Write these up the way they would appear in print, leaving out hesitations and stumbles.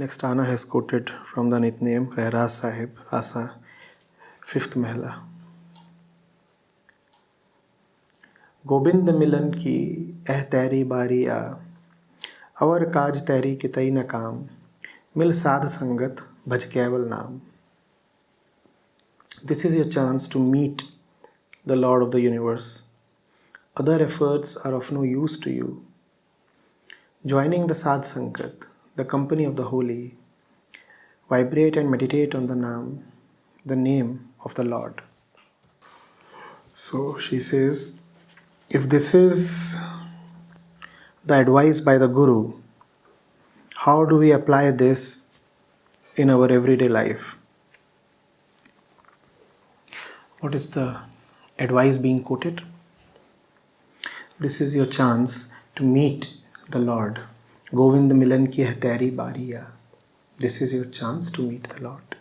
Next Anna has quoted from the Nitnem Sahib, Asa, 5th Mahla. Govind मिलन की एह तैरी बारी आ, अवर काज तैरी के तई न काम, मिल साध संगत भज केवल नाम. This is your chance to meet the Lord of the universe. Other efforts are of no use to you. Joining the Sadh Sangat, the company of the holy, vibrate and meditate on the name of the Lord. So she says, if this is the advice by the Guru, how do we apply this in our everyday life? What is the advice being quoted? This is your chance to meet the Lord. Govind Milan ki hai teri bariya. This is your chance to meet the Lord.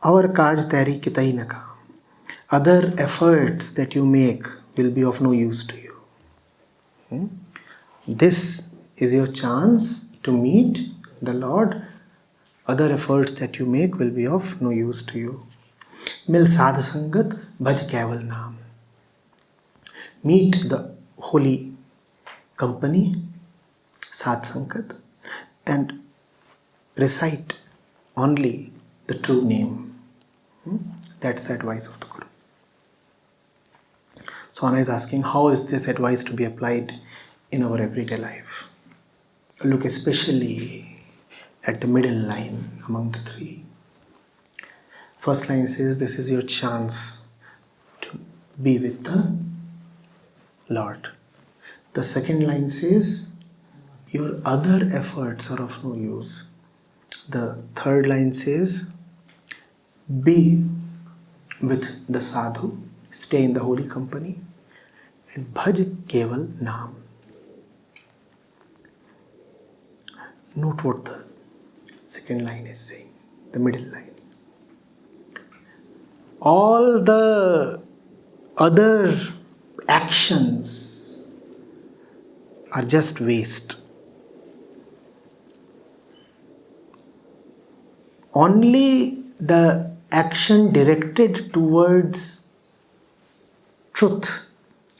Our kaj teri kitai na kaam. Other efforts that you make will be of no use to you. This is your chance to meet the Lord. Other efforts that you make will be of no use to you. Mil sadh sangat bhaj keval naam. Meet the holy company, sadh sangat, and recite only the true name. That's the advice of the Guru. So Anna is asking, how is this advice to be applied in our everyday life? Look especially at the middle line among the three. First line says, this is your chance to be with the Lord. The second line says, your other efforts are of no use. The third line says, be with the sadhu, stay in the holy company, and bhaj keval naam. Note what the second line is saying, the middle line. All the other actions are just waste. Only the action directed towards truth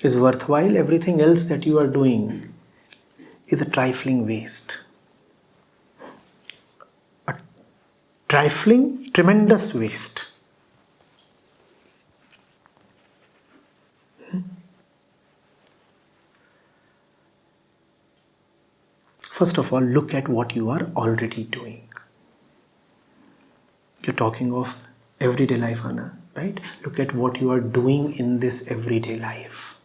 is worthwhile. Everything else that you are doing is a trifling waste. A trifling, tremendous waste. First of all, look at what you are already doing. You're talking of everyday life, Anna, right? Look at what you are doing in this everyday life.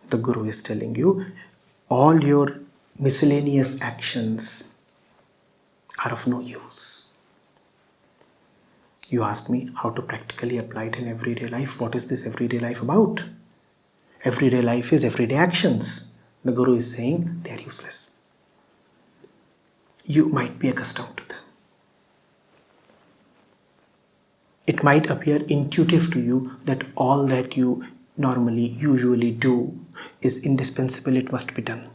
The Guru is telling you, all your miscellaneous actions are of no use. You asked me how to practically apply it in everyday life. What is this everyday life about? Everyday life is everyday actions. The Guru is saying they are useless. You might be accustomed to them. It might appear intuitive to you that all that you usually do is indispensable, it must be done.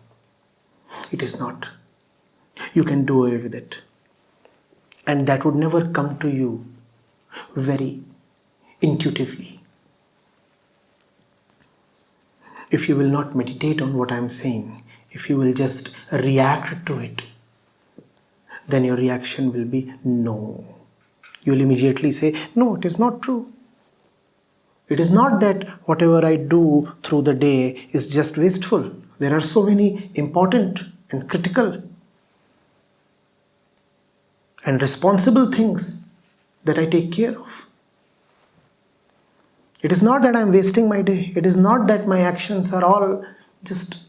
It is not. You can do away with it. And that would never come to you very intuitively. If you will not meditate on what I am saying, if you will just react to it, then your reaction will be no. You will immediately say, no, it is not true. It is not that whatever I do through the day is just wasteful. There are so many important and critical and responsible things that I take care of. It is not that I am wasting my day. It is not that my actions are all just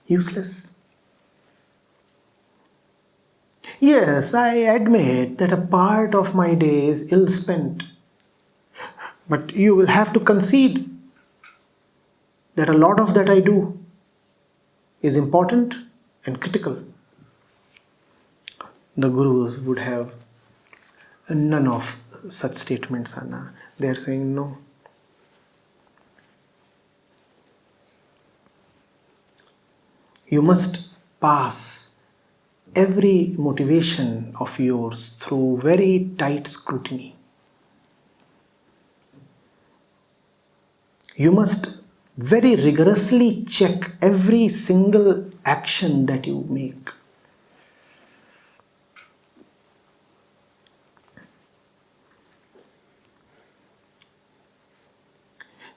useless. Yes, I admit that a part of my day is ill spent. But you will have to concede that a lot of that I do is important and critical. The Gurus would have none of such statements, Anna. They are saying no. You must pass every motivation of yours through very tight scrutiny. You must very rigorously check every single action that you make.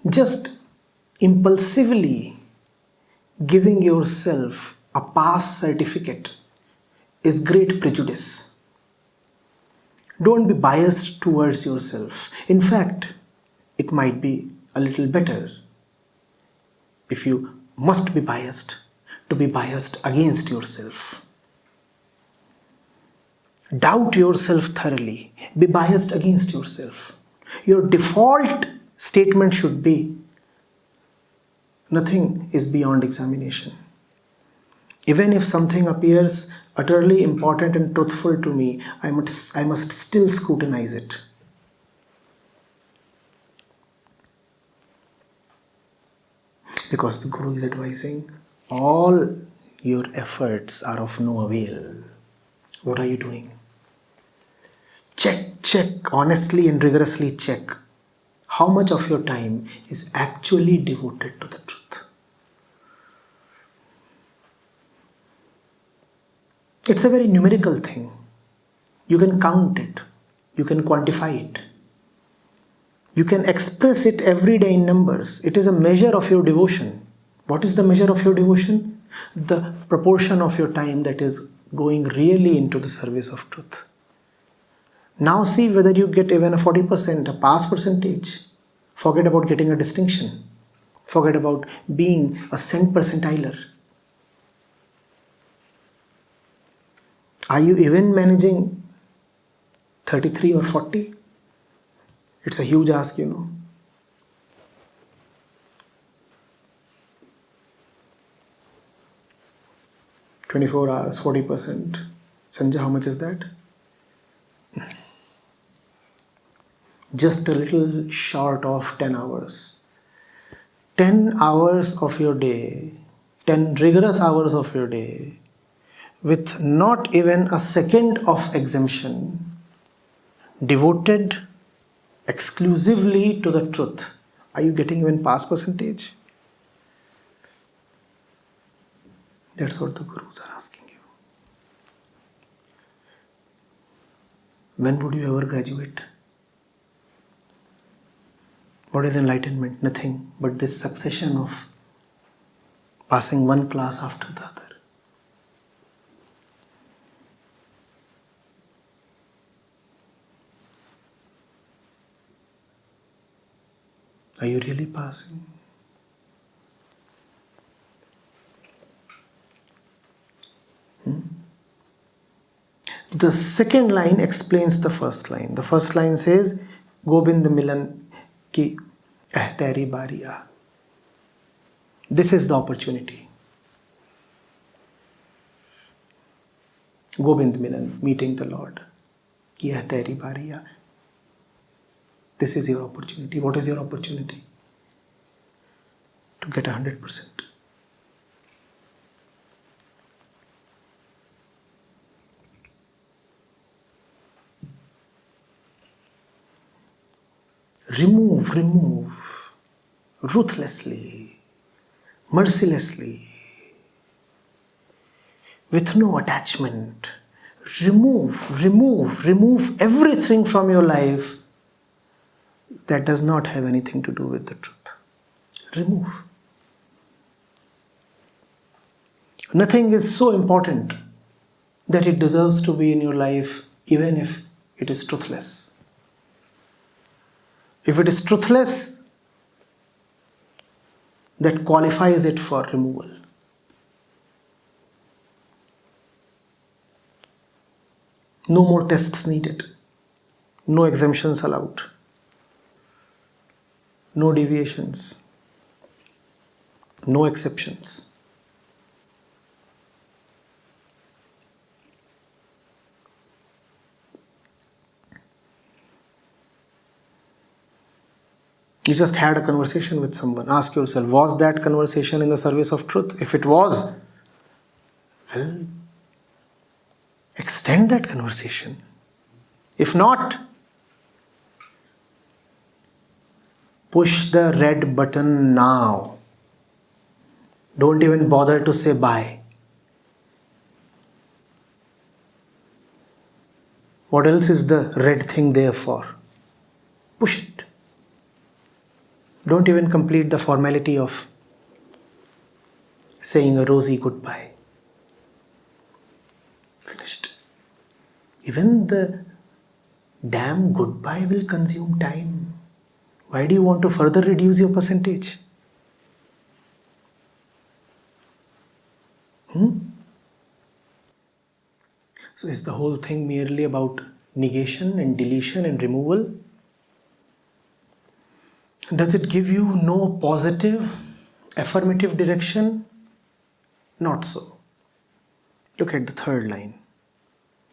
Just impulsively giving yourself a pass certificate is great prejudice. Don't be biased towards yourself. In fact, it might be a little better if you must be biased, to be biased against yourself. Doubt yourself thoroughly. Be biased against yourself. Your default statement should be, nothing is beyond examination. Even if something appears utterly important and truthful to me, I must still scrutinize it. Because the Guru is advising, all your efforts are of no avail. What are you doing? Check, honestly and rigorously check how much of your time is actually devoted to the truth. It's a very numerical thing. You can count it. You can quantify it. You can express it every day in numbers. It is a measure of your devotion. What is the measure of your devotion? The proportion of your time that is going really into the service of truth. Now see whether you get even a 40%, a pass percentage. Forget about getting a distinction. Forget about being a cent percentiler. Are you even managing 33 or 40? It's a huge ask, 24 hours, 40%. Sanjay, how much is that? Just a little short of 10 hours. 10 hours of your day, 10 rigorous hours of your day, with not even a second of exemption, devoted exclusively to the truth. Are you getting even pass percentage? That's what the Gurus are asking you. When would you ever graduate? What is enlightenment? Nothing but this succession of passing one class after the other. Are you really passing? The second line explains the first line. The first line says, Gobind Milan ki ahteri bariya. This is the opportunity. Gobind Milan, meeting the Lord. Ki ahteri bariya. This is your opportunity. What is your opportunity? To get 100%. Remove, ruthlessly, mercilessly, with no attachment. Remove everything from your life that does not have anything to do with the truth. Remove. Nothing is so important that it deserves to be in your life, even if it is truthless. If it is truthless, that qualifies it for removal. No more tests needed. No exemptions allowed. No deviations. No exceptions. You just had a conversation with someone. Ask yourself, was that conversation in the service of truth? If it was, Well, extend that conversation. If not, push the red button now. Don't even bother to say bye. What else is the red thing there for? Push it. Don't even complete the formality of saying a rosy goodbye. Finished. Even the damn goodbye will consume time. Why do you want to further reduce your percentage? So is the whole thing merely about negation and deletion and removal? Does it give you no positive, affirmative direction? Not so. Look at the third line.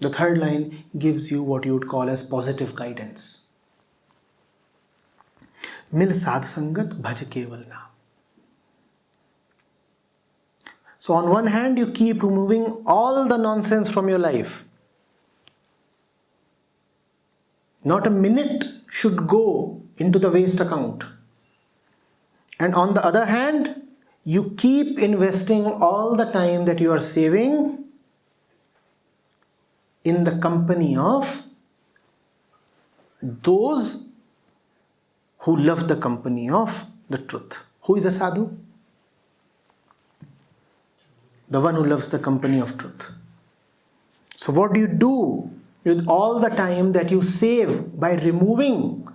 The third line gives you what you would call as positive guidance. Mil sadh sangat bhaj keval naam. So on one hand, you keep removing all the nonsense from your life. Not a minute should go into the waste account. And on the other hand, you keep investing all the time that you are saving in the company of those who love the company of the truth. Who is a sadhu? The one who loves the company of truth. So what do you do with all the time that you save by removing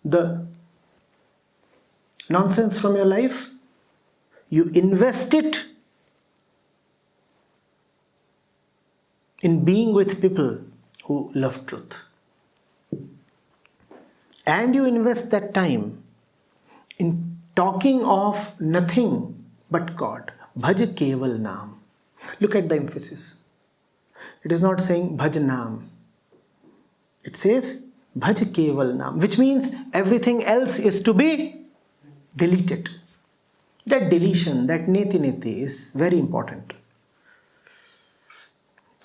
the nonsense from your life? You invest it in being with people who love truth. And you invest that time in talking of nothing but God. Bhaj keval naam. Look at the emphasis. It is not saying bhaj naam. It says bhaj keval naam, which means everything else is to be deleted. That deletion, that neti is very important.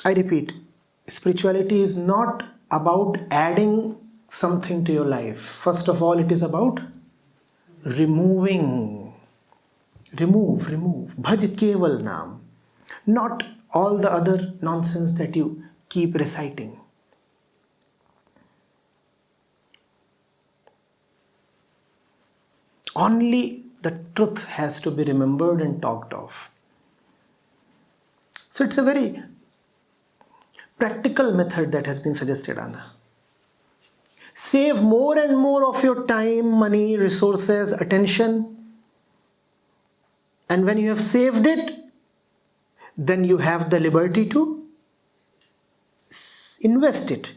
I repeat, spirituality is not about adding something to your life. First of all, it is about removing. Remove. Bhaj keval naam. Not all the other nonsense that you keep reciting. Only the truth has to be remembered and talked of. So it's a very practical method that has been suggested, Anna. Save more and more of your time, money, resources, attention. And when you have saved it, then you have the liberty to invest it.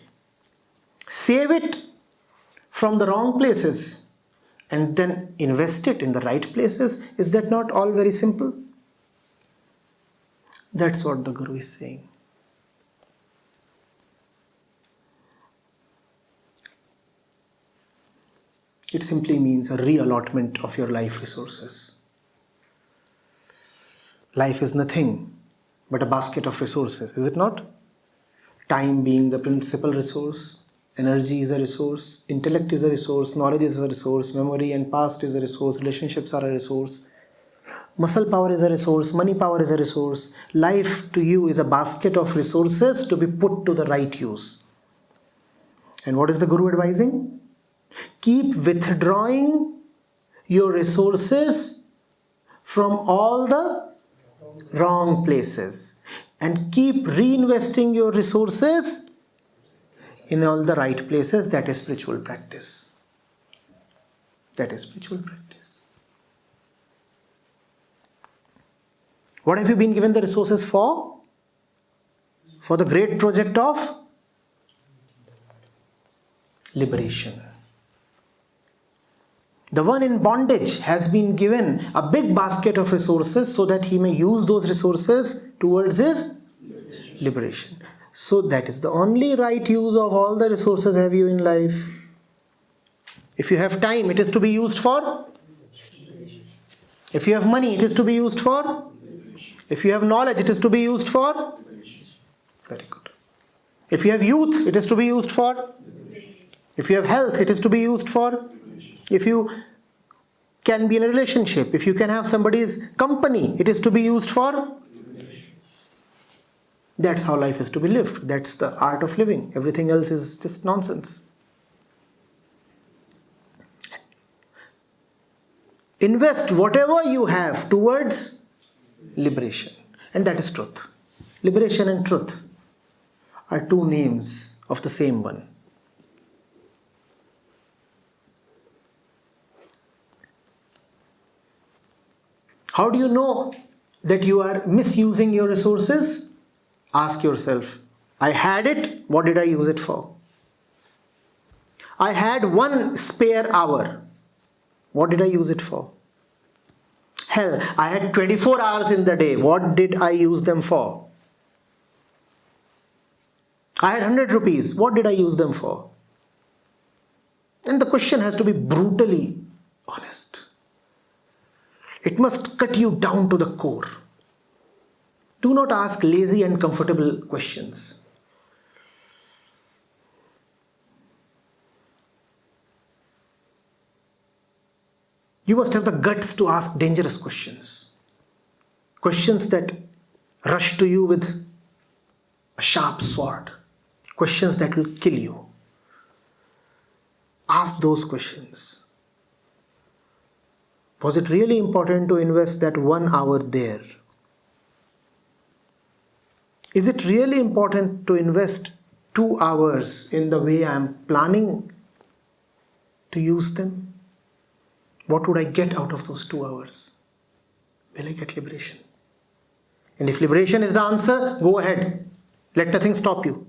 Save it from the wrong places and then invest it in the right places. Is that not all very simple? That's what the Guru is saying. It simply means a reallotment of your life resources. Life is nothing but a basket of resources, is it not? Time being the principal resource, energy is a resource, intellect is a resource, knowledge is a resource, memory and past is a resource, relationships are a resource, muscle power is a resource, money power is a resource. Life to you is a basket of resources to be put to the right use. And what is the Guru advising? Keep withdrawing your resources from all the wrong places and keep reinvesting your resources in all the right places. That is spiritual practice. That is spiritual practice. What have you been given the resources for? For the great project of liberation. The one in bondage has been given a big basket of resources so that he may use those resources towards his liberation. So that is the only right use of all the resources have you in life. If you have time, it is to be used for. If you have money, it is to be used for. If you have knowledge, it is to be used for? Very good. If you have youth, it is to be used for? If you have health, it is to be used for? If you can be in a relationship, if you can have somebody's company, it is to be used for? That's how life is to be lived. That's the art of living. Everything else is just nonsense. Invest whatever you have towards liberation. And that is truth. Liberation and truth are two names of the same one. How do you know that you are misusing your resources? Ask yourself, I had it, what did I use it for? I had 1 spare hour. What did I use it for? Hell, I had 24 hours in the day. What did I use them for? I had 100 rupees. What did I use them for? And the question has to be brutally honest. It must cut you down to the core. Do not ask lazy and comfortable questions. You must have the guts to ask dangerous questions. Questions that rush to you with a sharp sword. Questions that will kill you. Ask those questions. Was it really important to invest that 1 hour there? Is it really important to invest 2 hours in the way I am planning to use them? What would I get out of those 2 hours? Will I get liberation? And if liberation is the answer, go ahead. Let nothing stop you.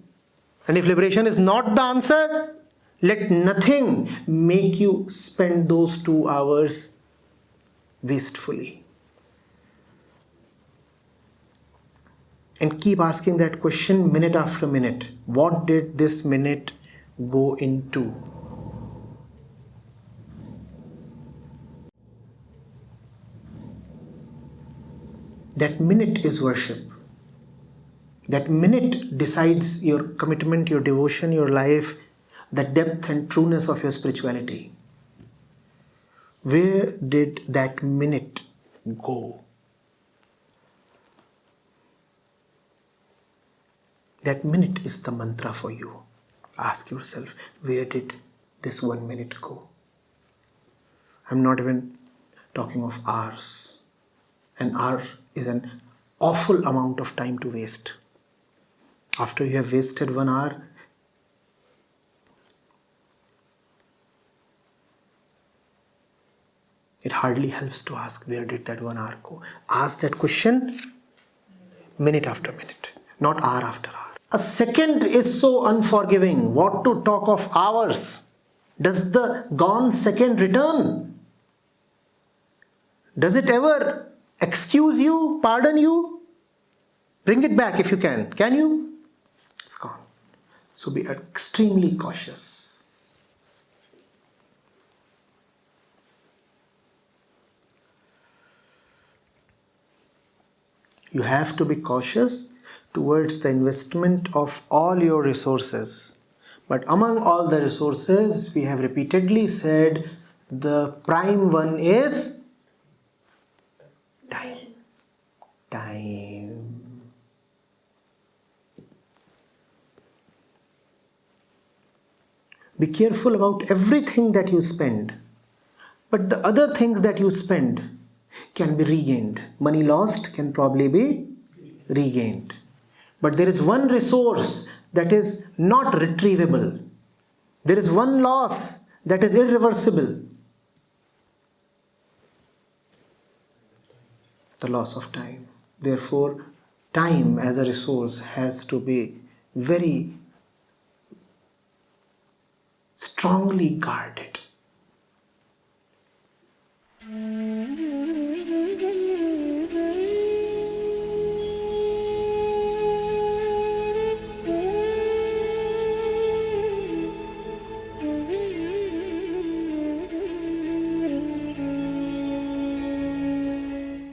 And if liberation is not the answer, let nothing make you spend those 2 hours wastefully. And keep asking that question minute after minute. What did this minute go into? That minute is worship. That minute decides your commitment, your devotion, your life, the depth and trueness of your spirituality. Where did that minute go? That minute is the mantra for you. Ask yourself, where did this 1 minute go? I'm not even talking of hours. An hour is an awful amount of time to waste. After you have wasted 1 hour, it hardly helps to ask, where did that 1 hour go? Ask that question minute after minute, not hour after hour. A second is so unforgiving. What to talk of hours? Does the gone second return? Does it ever excuse you, pardon you? Bring it back if you can. Can you? It's gone. So be extremely cautious. You have to be cautious towards the investment of all your resources. But among all the resources, we have repeatedly said the prime one is time. Time. Be careful about everything that you spend. But the other things that you spend can be regained. Money lost can probably be regained. But there is one resource that is not retrievable. There is one loss that is irreversible. The loss of time. Therefore, time as a resource has to be very strongly guarded.